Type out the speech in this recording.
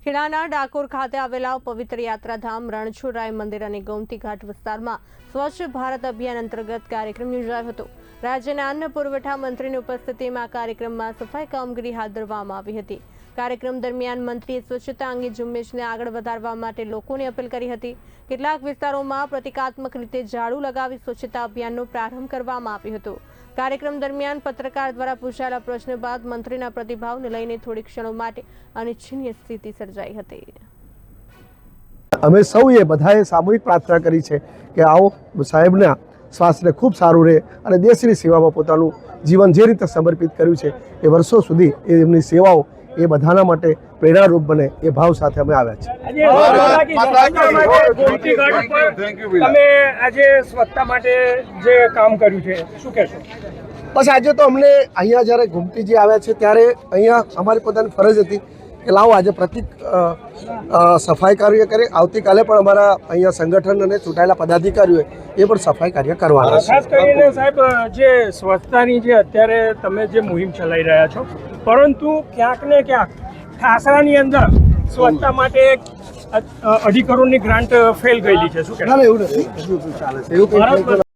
ખેડાના ડાકોર ખાતે આવેલા પવિત્ર યાત્રાધામ રણછોડરાય મંદિર અને ગોમતી ઘાટ વિસ્તારમાં સ્વચ્છ ભારત અભિયાન અંતર્ગત કાર્યક્રમ યોજાયો હતો। રાજ્યના અન્ન પુરવઠા મંત્રીની ઉપસ્થિતિમાં કાર્યક્રમમાં સફાઈ કામગીરી હાથ ધરવામાં આવી હતી। કાર્યક્રમ દરમિયાન મંત્રીએ સ્વચ્છતા અંગે ઝુંબેશને આગળ વધારવા માટે લોકોને અપીલ કરી હતી। કેટલાક વિસ્તારોમાં પ્રતિકાત્મક રીતે ઝાડુ લગાવી સ્વચ્છતા અભિયાનનો પ્રારંભ કરવામાં આવ્યો હતો। કાર્યક્રમ દરમિયાન પત્રકાર દ્વારા પૂછાયેલા પ્રશ્ન બાદ મંત્રીના પ્રતિભાવને લઈને થોડી ક્ષણો માટે અનિચ્છનીય સ્થિતિ સર્જાઈ હતી। અમે સૌએ બધાએ સામૂહિક પ્રાર્થના કરી છે કે આવો સાહેબના સ્વાસ્થ્યને ખૂબ સારું રહે અને દેશની સેવામાં પોતાનું જીવન જે રીતે સમર્પિત કર્યું છે એ વર્ષો સુધી એમની સેવાઓ એ બધાના માટે પ્રેરણારૂપ બને એ ભાવ સાથે અમે આવ્યા છીએ। તમે આજે સ્વચ્છતા માટે જે કામ કર્યું છે શું કહેશો? બસ આજે તો અમને અહીંયા જ્યારે ઘુમતીજી આવ્યા છે ત્યારે અહીંયા અમારી પોતાની ફરજ હતી કે લાવો આજે સફાઈ કાર્ય કરે। આવતીકાલે પણ અમારા અહીંયા સંગઠન અને ચૂંટાયેલા પદાધિકારીઓ એ પણ સફાઈ કાર્ય કરવાના છે। ખાસ કરીને સાહેબ જે સ્વચ્છતાની જે અત્યારે તમે જે મુહિમ ચલાવી રહ્યા છો, પરંતુ ક્યાંક ને ક્યાંક ઠાસરાની અંદર સ્વચ્છતા માટે 2.5 કરોડની ગ્રાન્ટ ફેલ ગયેલી છે, શું કહેશો? એવું નથી, ચાલે છે એવું